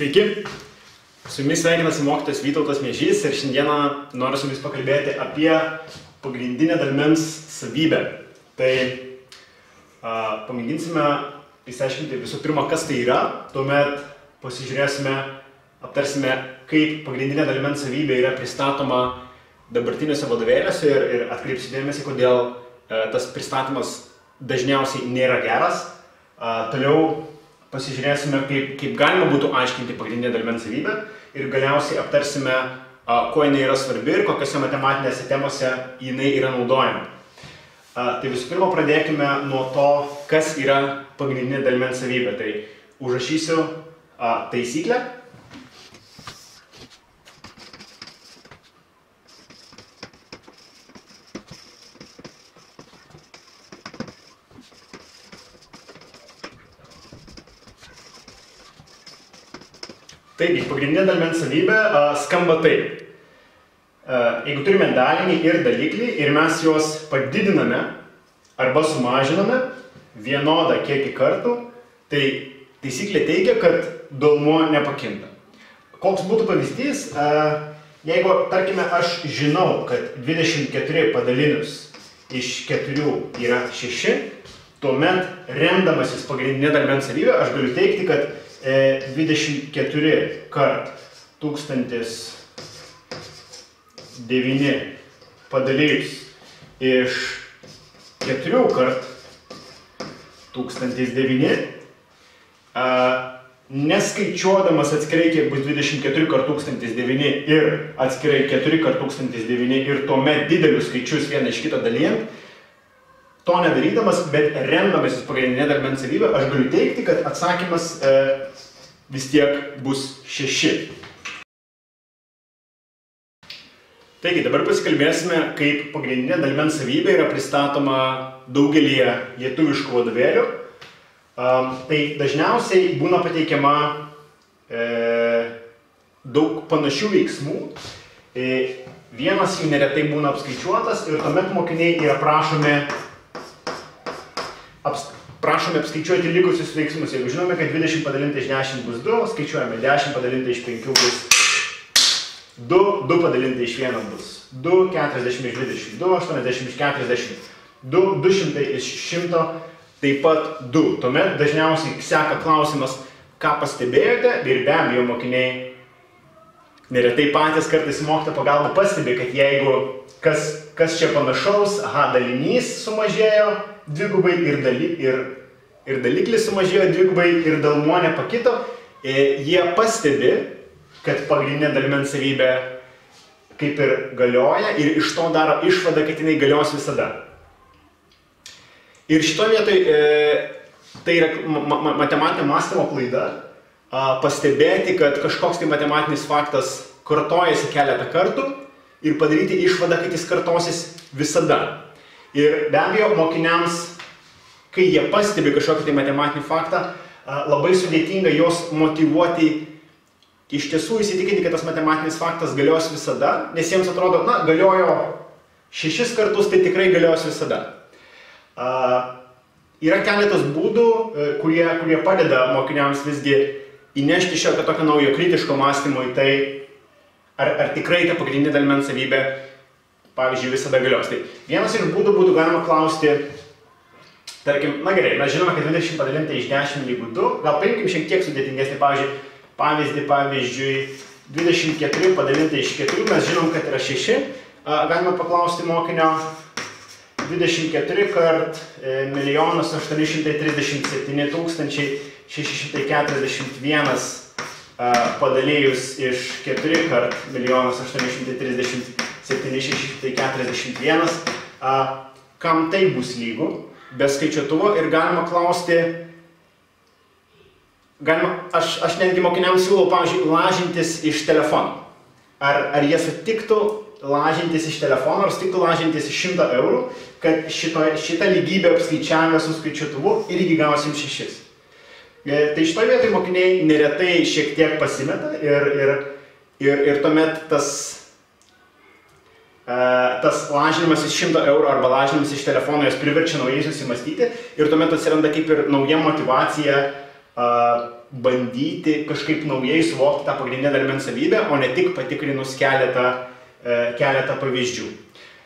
Sveiki, su jumis sveikinasi mokytojas Vytautas Miežys ir šiandieną noriu su jumis pakalbėti apie pagrindinę dalmens savybę. Tai pamėginsime išsiaiškinti visų pirma, kas tai yra, tuomet pasižiūrėsime, aptarsime, kaip pagrindinė dalmens savybė yra pristatoma dabartiniuose vadovėliuose ir atkreipsiu dėmesį, kodėl tas pristatymas dažniausiai nėra geras. Toliau pasižiūrėsime, kaip galima būtų aiškinti pagrindinę dalmens savybę ir galiausiai aptarsime, kuo jinai yra svarbi ir kokiose matematinėse temose jinai yra naudojama. Tai visų pirma, pradėkime nuo to, kas yra pagrindinė dalmens savybė. Tai užrašysiu taisyklę. Taigi, pagrindinė dalmens savybė skamba taip. Jeigu turime dalinį ir daliklį ir mes juos padidiname arba sumažiname vienodą kiekį kartų, tai taisyklė teigia, kad duomuo nepakinta. Koks būtų pavyzdys, jeigu, tarkime, aš žinau, kad 24 padalinus iš 4 yra 6, tuomet remdamasis pagrindinė dalmens savybė, aš galiu teikti, kad 24 kart 1009 padalijus iš 4 kart 1009, neskaičiuodamas atskirai, kiek bus 24 kart 1009 ir atskirai 4 kart 1009 ir tuomet didelius skaičius vieną iš kito dalijant, to nedarydamas, bet remdamasis pagrindinė dalmens savybė, aš galiu teikti, kad atsakymas vis tiek bus 6. Taigi, dabar pasikalbėsime, kaip pagrindinė dalmens savybė yra pristatoma daugelyje lietuviškų vadovėlių. Tai dažniausiai būna pateikiama daug panašių veiksmų. Vienas jų neretai būna apskaičiuotas ir tuomet mokiniai yra prašome apskaičiuoti likusius veiksmus. Jeigu žinome, kad 20 padalinta iš 10 bus 2, skaičiuojame 10 padalinta iš 5 bus 2, 2 padalinta iš 1 bus 2, 40 iš 20, 2, 80 iš 40, 2, 200 iš 100, taip pat 2. Tuomet dažniausiai seka klausimas, ką pastebėjote ir be abejo mokiniai neretai patys kartais mokytojo pagalba pastebi, kad jeigu kas čia panašaus, dalinys sumažėjo dvigubai ir daliklis sumažėjo dvigubai ir dalmuo nepakito, jie pastebi, kad pagrindinė dalmens savybė kaip ir galioja ir iš to daro išvadą, kad jinai galios visada. Ir šitoje vietoje tai yra matematinio mąstymo klaida, pastebėti, kad kažkoks tai matematinis faktas kartojasi keletą kartų ir padaryti išvadą, kad jis kartosis visada. Ir be abejo, mokiniams, kai jie pastebi kažkokį tai matematinį faktą, labai sudėtinga juos motyvuoti, iš tiesų įsitikinti, kad tas matematinis faktas galios visada, nes jiems atrodo, galiojo 6 kartus, tai tikrai galios visada. Yra keletas būdų, kurie padeda mokiniams visgi įnešti šiokio tokio naujo kritiško mąstymo į tai, ar tikrai ta pagrindinė dalmens savybė, pavyzdžiui, visada galios. Tai vienas iš būdų būtų galima klausti, tarkim, gerai, mes žinome, kad 20 padalinta iš 10 lygu 2, gal paimkim šiek tiek sudėtingesnį pavyzdžiui, 24 padalinta iš 4, mes žinom, kad yra 6, galime paklausti mokinio 24 kart 1 837 641 padalijus iš 4 kart 1 837 641, kam tai bus lygu, be skaičiuotuvo ir galima klausti, aš netgi mokiniams siūlau, pavyzdžiui, lažintis iš telefono. Ar jie sutiktų lažintis iš telefono, ar sutiktų lažintis iš 100 eurų, kad šitą lygybę apskaičiavę su skaičiuotuvu irgi gausim 6. Tai šitoje vietoje mokiniai neretai šiek tiek pasimeta ir tuomet tas lažinimas iš 100 eurų arba lažinimas iš telefono jos priverčia naujai susimastyti ir tuomet atsiranda kaip ir nauja motyvacija bandyti kažkaip naujai suvokti tą pagrindinę dalmens savybę, o ne tik patikrinus keletą pavyzdžių.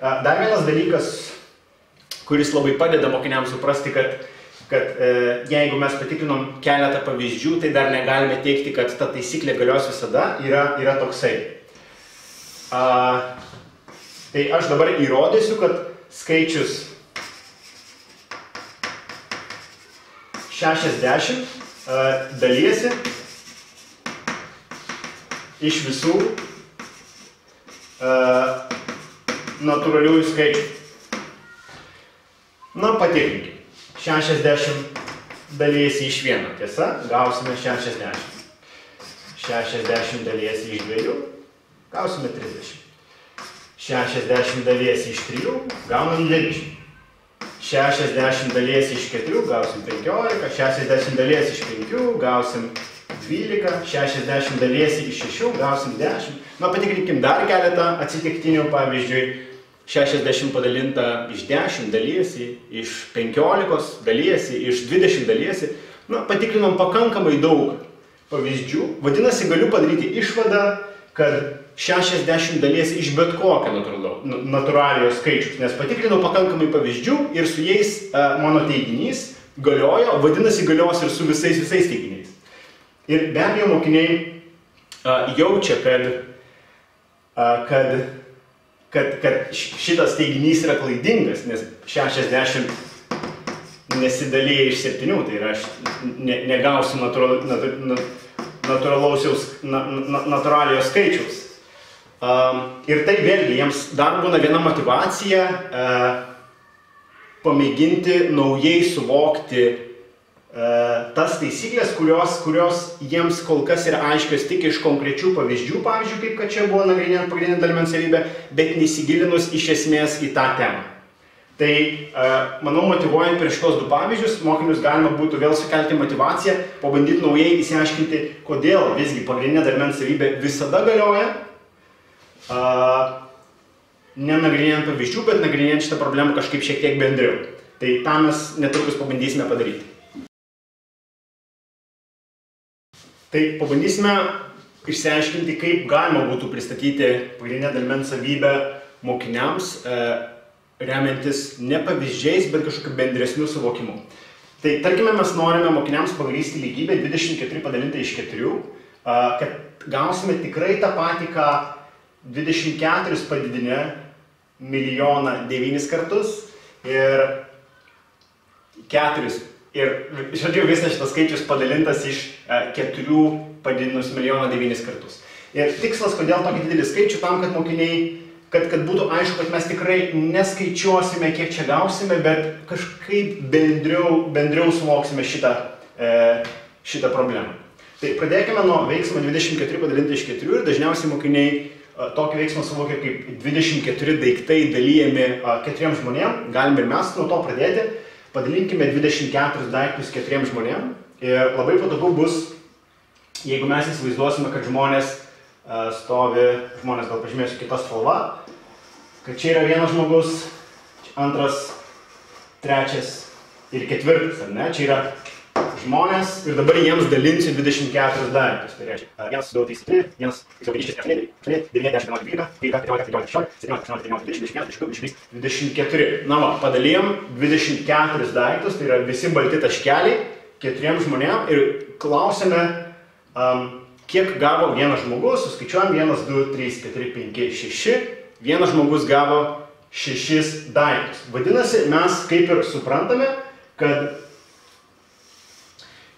Dar vienas dalykas, kuris labai padeda mokiniams suprasti, kad jeigu mes patikrinom keletą pavyzdžių, tai dar negalime teikti, kad ta taisyklė galios visada, yra toksai. Tai aš dabar įrodysiu, kad skaičius 60 dalyjasi iš visų natūraliųjų skaičių. Na, patikrinkime. 60 dalyjasi iš 1, tiesa, gausime 60. 60 dalyjasi iš 2, gausime 30. 60 dalyjasi iš 3, gaunam 20. 60 dalyjasi iš 4, gausim 15, 60 dalyjasi iš 5, gausim 12, 60 dalyjasi iš 6, gausim 10. Na, patikrinkim dar keletą atsitiktinių, pavyzdžiui, 60 padalinta iš 10 dalyjasi, iš 15 dalyjasi, iš 20 dalyjasi. Na, patikrinom pakankamai daug pavyzdžių. Vadinasi, galiu padaryti išvadą, kad 60 dalyjasi iš bet kokio natūraliojo skaičiaus, nes patikrinau pakankamai pavyzdžių ir su jais mano teiginys galiojo, vadinasi, galios ir su visais teiginiais. Ir be abejo, mokiniai jaučia, kad šitas teiginys yra klaidingas, nes 60 nesidalyja iš 7, tai yra aš negausiu natūraliojo skaičiaus. Ir tai vėlgi jiems dar būna viena motyvacija pamėginti naujai suvokti tas taisyklės, kurios jiems kol kas yra aiškios tik iš konkrečių pavyzdžių, pavyzdžiui, kaip kad čia buvo nagrinėjant pagrindinę dalmens savybę, bet nesigilinus iš esmės į tą temą. Tai, manau, motyvuojant prieš šitos du pavyzdžius, mokinius galima būtų vėl sukelti motyvaciją, pabandyti naujai įsiaiškinti, kodėl visgi pagrindinė dalmens savybė visada galioja, nenagrinėjant pavyzdžių, bet nagrinėjant šitą problemą kažkaip šiek tiek bendriau. Tai tą mes netrukus pabandysime padaryti. Tai pabandysime išsiaiškinti, kaip galima būtų pristatyti pagrindinę dalmens savybę mokiniams, remiantis ne pavyzdžiais, bet kažkokiu bendresniu suvokimu. Tai tarkime, mes norime mokiniams pagrįsti lygybę 24 padalinta iš 4, kad gausime tikrai tą patį, ką 24 padidinę milijoną 9 kartus ir 4. Ir, žodžiu, visas šitas skaičius padalintas iš 4 padidinus milijoną 9 kartus. Ir tikslas, kodėl tokį didelį skaičių, tam, kad mokiniai, kad būtų aišku, kad mes tikrai neskaičiuosime, kiek čia gausime, bet kažkaip bendriau suvoksime šitą problemą. Tai pradėkime nuo veiksmo 24 padalinta iš 4 ir dažniausiai mokiniai tokį veiksmą suvokia kaip 24 daiktai dalyjami 4 žmonėm. Galim ir mes nuo to pradėti. Padalinkime 24 daiktus 4 žmonėm ir labai patogu bus, jeigu mes įsivaizduosime, kad žmonės gal pažymėsiu kitą spalvą, kad čia yra vienas žmogus, antras, trečias ir ketvirtas, ar ne? Čia yra žmonės ir dabar jiems dalinsiu 24 daiktus. Tai reiškia 1, 2, 3, 4, 1, 9, 10, 11, 12, 13, 14, 15, 16, 17, 18, 19, 20, 21, 22, 24. Na va, padalijom 24 daiktus, tai yra visi balti taškeliai 4 žmonėm ir klausime, kiek gavo vienas žmogus, suskaičiuojam 1, 2, 3, 4, 5, 6, vienas žmogus gavo 6 daiktus. Vadinasi, mes kaip ir suprantame, kad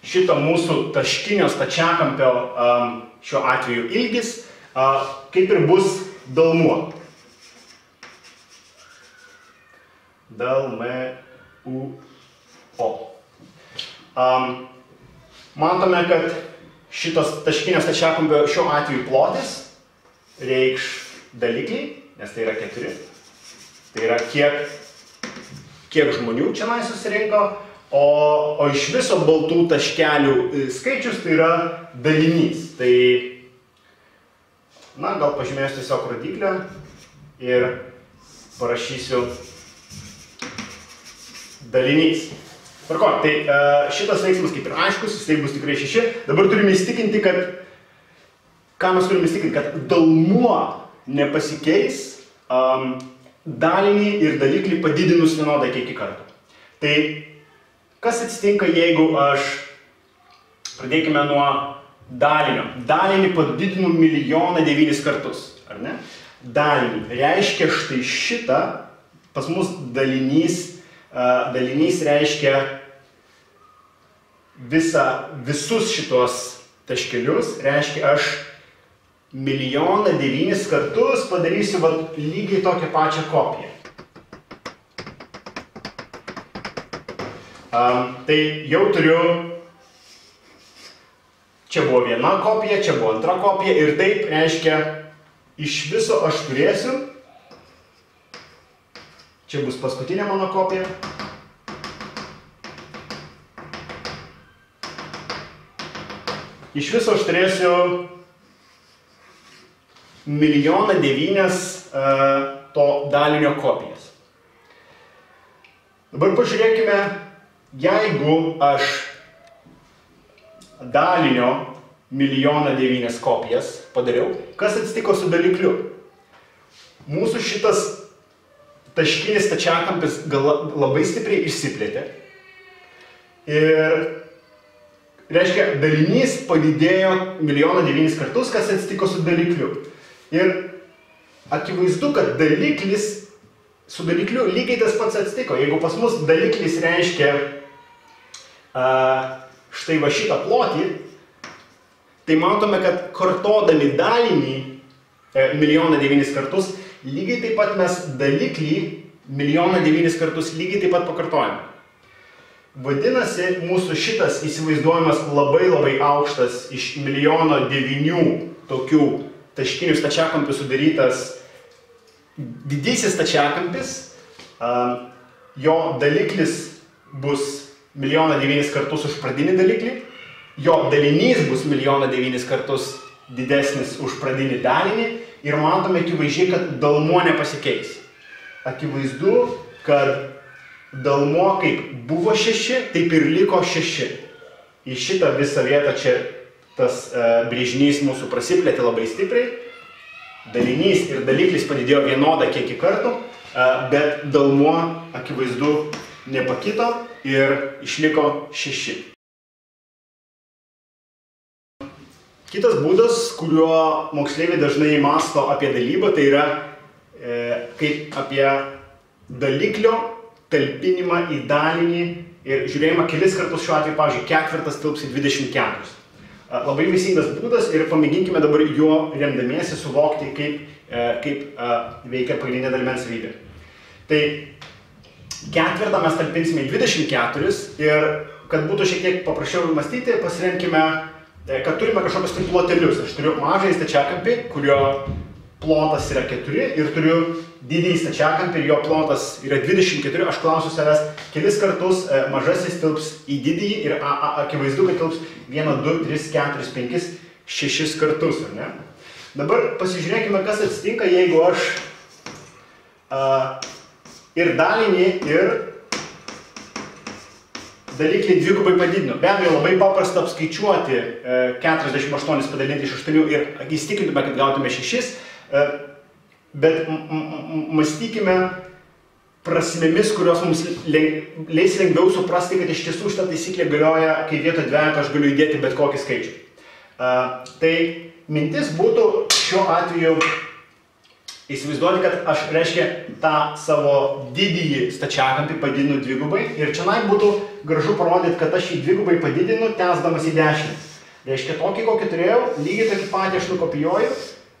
šito mūsų taškinio stačiakampio šiuo atveju ilgis kaip ir bus dalmuo. Dalmuo. Matome, kad šitos taškinio stačiakampio šiuo atveju plotis reikš dalikliai, nes tai yra 4. Tai yra kiek žmonių čia susirinko. O iš viso baltų taškelių skaičius tai yra dalinys. Tai, na, gal pažymėsiu tiesiog rodiklę ir parašysiu dalinys. Tvarko, tai šitas veiksmas kaip ir aiškus, jisai bus tikrai 6. Dabar turime įsitikinti, kad, ką mes turime įsitikinti, kad dalmuo nepasikeis dalinį ir daliklį padidinus vienodą kiekį kartų. Tai kas atsitinka, jeigu aš, pradėkime nuo dalinio. Dalinį padidinu 1,009 kartus, ar ne? Dalinį reiškia štai šitą, pas mus dalinys reiškia visus šitos taškelius, reiškia aš 1,009 kartus padarysiu lygiai tokią pačią kopiją. Tai jau turiu, čia buvo viena kopija, čia buvo antra kopija ir taip reiškia, iš viso aš turėsiu, čia bus paskutinė mano kopija, iš viso aš turėsiu 1,009 to dalinio kopijas. Dabar pažiūrėkime, jeigu aš dalinio 1,009 kopijas padariau, kas atsitiko su dalikliu? Mūsų šitas taškinis stačiakampis labai stipriai išsiplėtė ir reiškia, dalinys padidėjo 1,009 kartus, kas atsitiko su dalikliu. Ir akivaizdu, kad daliklis su dalikliu lygiai tas pats atsitiko. Jeigu pas mus daliklis reiškia štai va šitą plotį, tai matome, kad kartodami dalinį 1,009 kartus, lygiai taip pat mes daliklį 1,009 kartus lygiai taip pat pakartojame. Vadinasi, mūsų šitas įsivaizduojamas labai aukštas iš 1,009 tokių taškinių stačiakampių sudarytas didysis stačiakampis, jo daliklis bus 1,009 kartus už pradinį daliklį, jo dalinys bus 1,009 kartus didesnis už pradinį dalinį ir matome akivaizdžiai, kad dalmuo nepasikeis. Akivaizdu, kad dalmuo kaip buvo 6, taip ir liko 6. Į šitą visą vietą čia tas brėžinys mūsų prasiplėtė labai stipriai. Dalinys ir daliklis padidėjo vienodą kiekį kartų, bet dalmuo akivaizdu nepakito ir išliko 6. Kitas būdas, kuriuo moksleiviai dažnai mąsto apie dalybą, tai yra kaip apie daliklio talpinimą į dalinį ir žiūrėjimą kelis kartus šiuo atveju, pavyzdžiui, ketvirtas tilps į 24. Labai vaisingas būdas ir pamėginkime dabar juo remdamiesi suvokti, kaip veikia pagrindinė dalimens savybė. Tai ketvirtą mes talpinsime į 24 ir kad būtų šiek tiek paprasčiau mąstyti, pasiremkime, kad turime kažkokius tai plotelius. Aš turiu mažąjį stačiakampį, kurio plotas yra 4 ir turiu didįjį stačiakampį ir jo plotas yra 24. Aš klausiu savęs, kelis kartus mažasis tilps į didįjį ir akivaizdu, kad tilps 1, 2, 3, 4, 5, 6 kartus, ar ne? Dabar pasižiūrėkime, kas atsitinka, jeigu aš ir dalinį, ir daliklį dvigubai padidinu. Be abejo, labai paprasta apskaičiuoti 48 padalinti iš 8 ir įsitikintume, kad gautume 6, bet mąstykime prasmėmis, kurios mums leis lengviau suprasti, kad iš tiesų šitą taisyklę galioja, kai vietoj dvejeto aš galiu įdėti bet kokį skaičių. Tai mintis būtų šiuo atveju įsivaizduoti, kad aš, reiškia, tą savo didįjį stačiakampį padidinu dvigubai ir čionai būtų gražu parodyti, kad aš jį dvigubai padidinu, tęsdamas į dešinę. Reiškia, tokį, kokį turėjau, lygiai tokį patį aš nukopijuoju,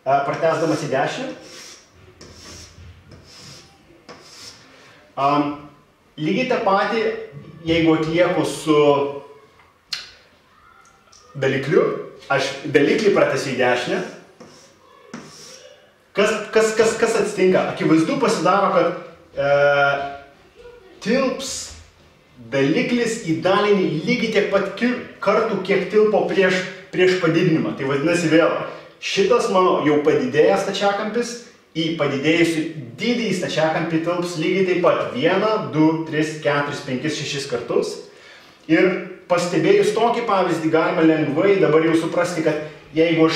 pratęsdamas į dešinę. Lygiai tą patį, jeigu atlieku su dalikliu, aš daliklį pratęsiu į dešinę. Kas atsitinka? Akivaizdu pasidaro, kad tilps daliklis į dalinį lygiai tiek pat kartų, kiek tilpo prieš padidinimą. Tai vadinasi vėl, šitas mano jau padidėjęs stačiakampis į padidėjusių didįjį stačiakampį tilps lygiai taip pat 1, 2, 3, 4, 5, 6 kartus. Ir pastebėjus tokį pavyzdį galima lengvai dabar jau suprasti, kad jeigu aš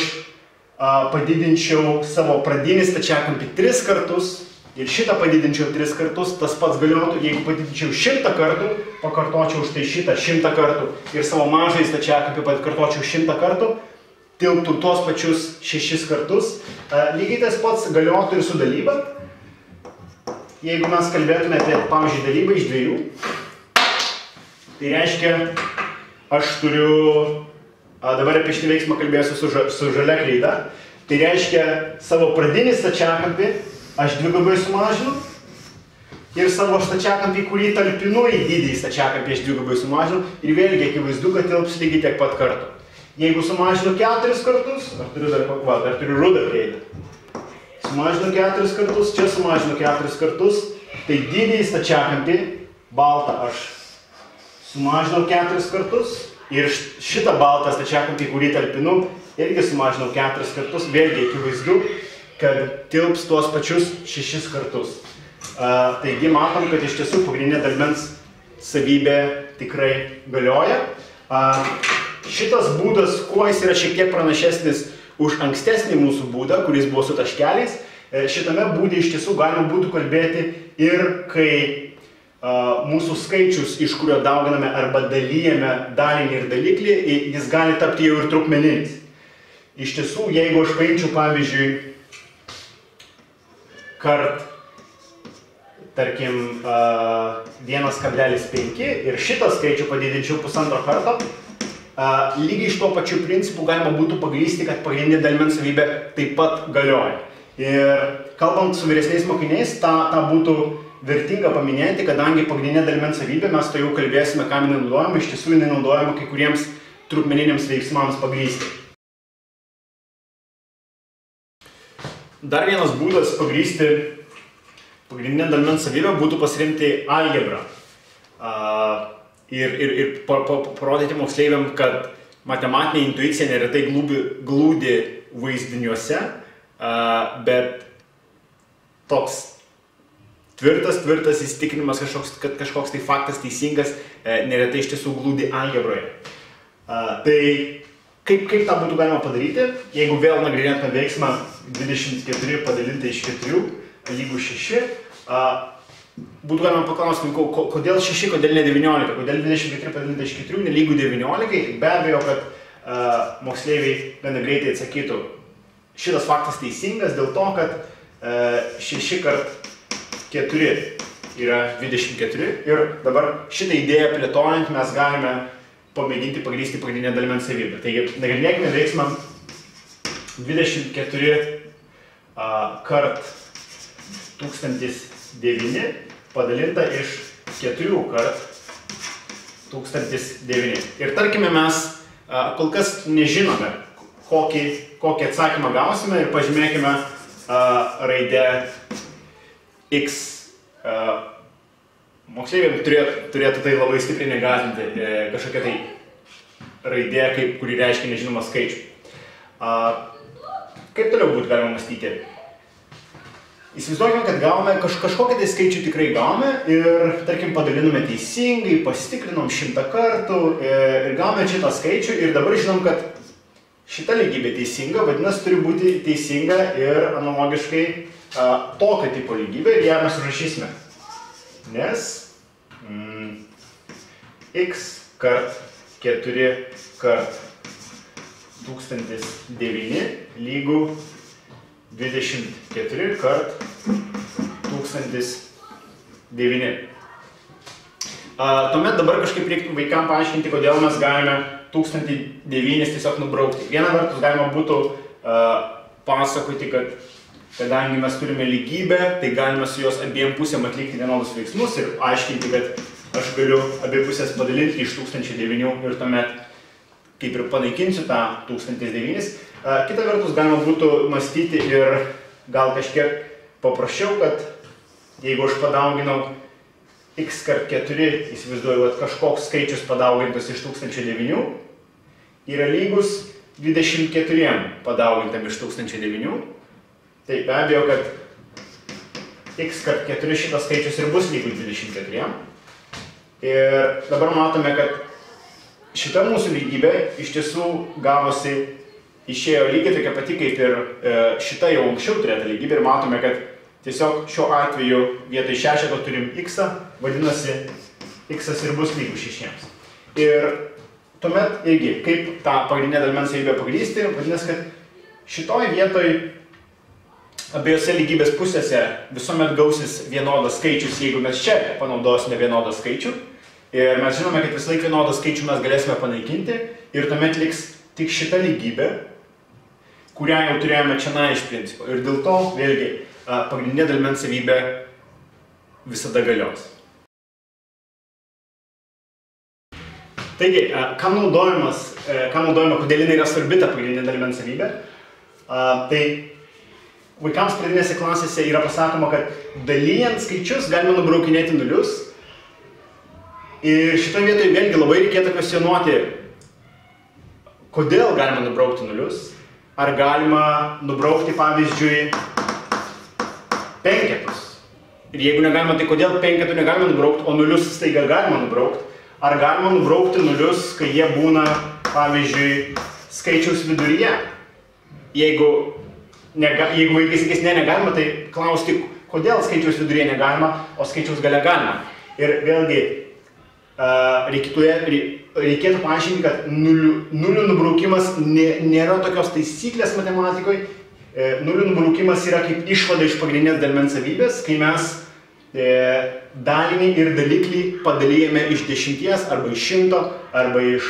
padidinčiau savo pradinį stačiakampį 3 kartus ir šitą padidinčiau 3 kartus, tas pats galiotų, jeigu padidinčiau 100 kartų, pakartočiau štai šitą 100 kartų ir savo mažąjį stačiakampį pakartočiau 100 kartų, tilptų tuos pačius 6 kartus. Lygiai tas pats galiotų ir su dalyba. Jeigu mes kalbėtume apie, pavyzdžiui, dalybą iš 2, tai reiškia, aš turiu, dabar apie šitą veiksmą kalbėsiu su žalia kreida, tai reiškia savo pradinį stačiakampį aš dvigubai sumažinu ir savo stačiakampį, kurį talpinu į didįjį stačiakampį, aš dvigubai sumažinu ir vėlgi akivaizdu, kad tilps lygiai tiek pat kartų. Jeigu sumažinu 4 kartus, ar turiu rudą kreidą, sumažinu 4 kartus, čia sumažinu 4 kartus, tai didįjį stačiakampį, baltą aš sumažinau 4 kartus ir šitą baltą stačiakampį, kurį talpinu, irgi sumažinau 4 kartus, vėlgi akivaizdu, kad tilps tuos pačius 6 kartus. Taigi matom, kad iš tiesų pagrindinė dalmens savybė tikrai galioja. Šitas būdas, kuo jis yra šiek tiek pranašesnis už ankstesnį mūsų būdą, kuris buvo su taškeliais, šitame būde iš tiesų galima būtų kalbėti ir kai mūsų skaičius, iš kurio dauginame arba dalyjame dalinį ir daliklį, jis gali tapti jau ir trupmeninis. Iš tiesų, jeigu aš paimčiau, pavyzdžiui, kart, tarkim, 1,5 ir šitą skaičių padidinčiau 1,5 karto, lygiai iš to pačiu principu galima būtų pagrįsti, kad pagrindinė dalmens savybė taip pat galioja. Ir kalbant su vyresniais mokiniais, tą būtų vertinga paminėti, kadangi pagrindinė dalmens savybė, mes to jau kalbėsime, kam jinai naudojama, iš tiesų jinai naudojama kai kuriems trupmeniniams veiksmams pagrįsti. Dar vienas būdas pagrįsti pagrindinę dalmens savybę būtų pasirinkti algebrą ir parodyti moksleiviam, kad matematinė intuicija neretai glūdi vaizdiniuose, bet toks tvirtas įsitikinimas, kad kažkoks tai faktas teisingas, neretai iš tiesų glūdi algebroje. Tai kaip tą būtų galima padaryti, jeigu vėl nagrinėtume veiksmą 24 padalinta iš 4 lygų 6, būtų galima paklausti, kodėl 6, kodėl ne 19, kodėl 24 padalinta iš 4 nelygų 19, be abejo, kad moksleiviai gana greitai atsakytų, šitas faktas teisingas dėl to, kad 6 kart 4 yra 24 ir dabar šitą idėją plėtojant mes galime pamėginti pagrįsti pagrindinę dalmens savybę. Taigi, nagrinėkime veiksmą 24 kart 1009 padalinta iš 4 kart 1009. Ir tarkime, mes kol kas nežinome, kokį atsakymą gausime ir pažymėkime raidę X. Moksleiviai turėtų tai labai stipriai negąsdinti kažkokia tai raidė, kuri reiškia nežinomą skaičių. Kaip toliau būtų galima mąstyti? Įsivaizduokime, kad gavome kažkokią tai skaičių tikrai gavome ir, tarkim, padalinome teisingai, pasitikrinom 100 kartų ir gavome šitą skaičių ir dabar žinom, kad šita lygybė teisinga, vadinasi, turi būti teisinga ir analogiškai tokio tipo lygybė ir ją mes užrašysime. Nes x kart 4 kart 1009 lygų 24 kart 1009. Tuomet dabar kažkaip reiktų vaikam paaiškinti, kodėl mes galime 1009 tiesiog nubraukti. Viena vertus galima būtų pasakoti, kad kadangi mes turime lygybę, tai galime su jos abiem pusėm atlikti vienodus veiksmus ir aiškinti, kad aš galiu abi pusės padalinti iš 1009 ir tuomet kaip ir panaikinsiu tą 1009. Kita vertus galima būtų mąstyti ir gal kažkiek paprasčiau, kad jeigu aš padauginau x kart 4, įsivaizduoju, kad kažkoks skaičius padaugintas iš 1009 yra lygus 24 padaugintam iš 1009. Tai be abejo, kad x kart 4 šitas skaičius ir bus lygus 24. Ir dabar matome, kad šita mūsų lygybė iš tiesų gavosi, išėjo lygiai tokia pati kaip ir šita jau anksčiau turėta lygybė ir matome, kad tiesiog šiuo atveju vietoj 6 turim x, vadinasi x ir bus lygus 6. Ir tuomet irgi, kaip tą pagrindinę dalmens savybę pagrįsti, vadinasi, kad šitoj vietoj abiejose lygybės pusėse visuomet gausis vienodas skaičius, jeigu mes čia panaudosime vienodą skaičių. Ir mes žinome, kad visą laiką vienodą skaičių mes galėsime panaikinti ir tuomet liks tik šita lygybė, kurią jau turėjome čia iš principo. Ir dėl to, vėlgi, pagrindinė dalmens savybė visada galios. Taigi, kam naudojama, kodėl jinai yra svarbi ta pagrindinė dalmens savybė? Tai vaikams pradinėse klasėse yra pasakoma, kad dalijant skaičius galima nubraukinėti nulius. Ir šitoje vietoje vėlgi labai reikėtų kvestionuoti, kodėl galima nubraukti nulius. Ar galima nubraukti, pavyzdžiui, penketus. Ir jeigu negalima, tai kodėl penketų negalima nubraukti, o nulius staiga galima nubraukti. Ar galima nubraukti nulius, kai jie būna, pavyzdžiui, skaičiaus viduryje. Jeigu vaikai sakys, negalima, tai klausti, kodėl skaičiaus viduryje negalima, o skaičiaus gale galima. Ir vėlgi, reikėtų paaiškinti, kad nulių nubraukimas nėra tokios taisyklės matematikoje. Nulių nubraukimas yra kaip išvada iš pagrindinės dalmens savybės, kai mes dalinį ir daliklį padalijame iš 10 arba iš 100 arba iš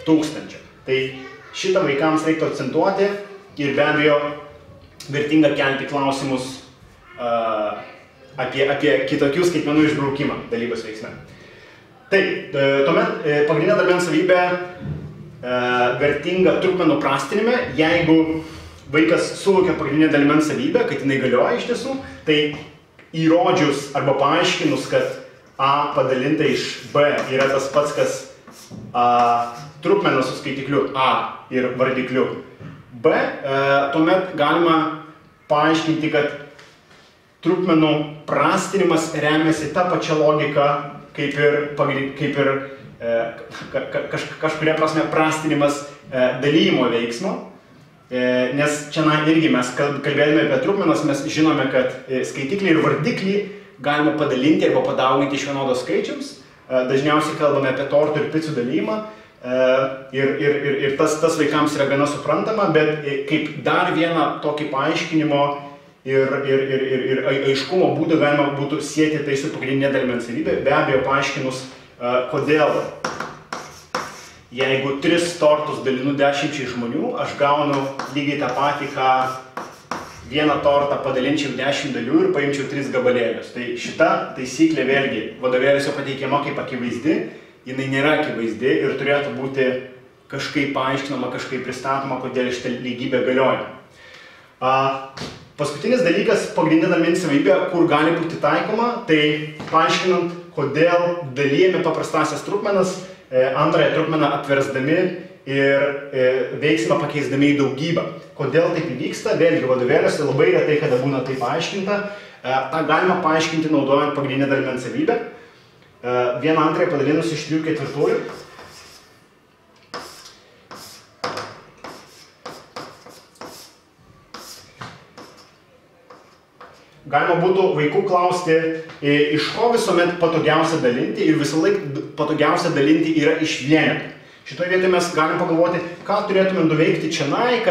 1000. Tai šitą vaikams reiktų akcentuoti ir be abejo vertinga kelti klausimus apie kitokius skaitmenų išbraukimą dalybos veiksme. Taip, tuomet pagrindinė dalmens savybė vertinga trupmenų prastinime, jeigu vaikas suvokia pagrindinę dalmens savybę, kad jinai galioja iš tiesų, tai įrodžius arba paaiškinus, kad a padalinta iš b yra tas pats, kas trupmenos su skaitikliu a ir vardikliu b, tuomet galima paaiškinti, kad trupmenų prastinimas remiasi tą pačią logiką, kaip ir kažkuria prasme prastinimas dalymo veiksmo, nes čia irgi mes kalbėdami apie trupmenas, mes žinome, kad skaitiklį ir vardiklį galima padalinti arba padauginti iš vienodos skaičiams. Dažniausiai kalbame apie tortų ir picų dalymą ir tas vaikams yra gana suprantama, bet kaip dar vieną tokį paaiškinimo ir aiškumo būdą galima būtų sieti tai su pagrindinė dalmens savybė, be abejo paaiškinus, kodėl jeigu 3 tortus dalinu 10 žmonių, aš gaunu lygiai tą patį, ką vieną tortą padalinčiau 10 dalių ir paimčiau 3 gabalėlius. Tai šita taisyklė vėlgi vadovėliuose pateikiama kaip akivaizdi, jinai nėra akivaizdi ir turėtų būti kažkaip paaiškinama, kažkaip pristatoma, kodėl šitą lygybę galioja. Paskutinis dalykas, pagrindinė dalmens savybė, kur gali būti taikoma, tai paaiškinant, kodėl dalijame paprastasias trupmenas, antrąją trupmeną apversdami ir veiksmą pakeisdami į daugybę. Kodėl taip įvyksta? Vėlgi vadovėliuose labai retai, kada būna taip paaiškinta. tą galima paaiškinti naudojant pagrindinę dalmens savybę. 1/2 padalinus iš 3/4. Galima būtų vaikų klausti, iš ko visuomet patogiausia dalinti, ir visą laiką patogiausia dalinti yra iš vienetų. Šitoje vietoje mes galim pagalvoti, ką turėtume nuveikti čionai,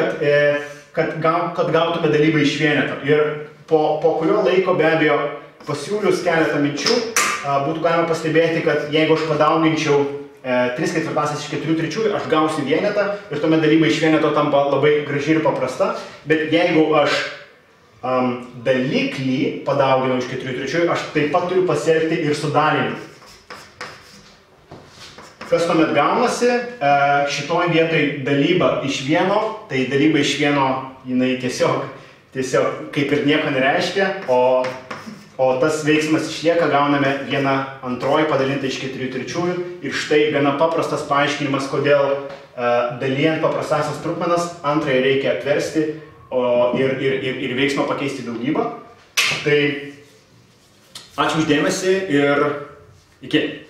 kad gautume dalybą iš vieneto. Ir po kurio laiko be abejo pasiūlius keletą minčių būtų galima pastebėti, kad jeigu aš padauginčiau 3/4 iš 4/3, aš gausiu vienetą ir tuomet dalyba iš vieneto tampa labai graži ir paprasta. Bet jeigu aš daliklį padauginau iš 4/3, aš taip pat turiu pasielgti ir su daliniu. Kas tuomet gaunasi? Šitoj vietoj dalyba iš vieno, tai dalyba iš vieno jinai tiesiog kaip ir nieko nereiškia, o tas veiksmas išlieka, gauname 1/2 padalinta iš 4/3 ir štai gana paprastas paaiškinimas, kodėl dalijant paprastasias trupmenas antrąją reikia apversti ir veiksmą pakeisti daugybą. Tai ačiū uždėmesį ir iki.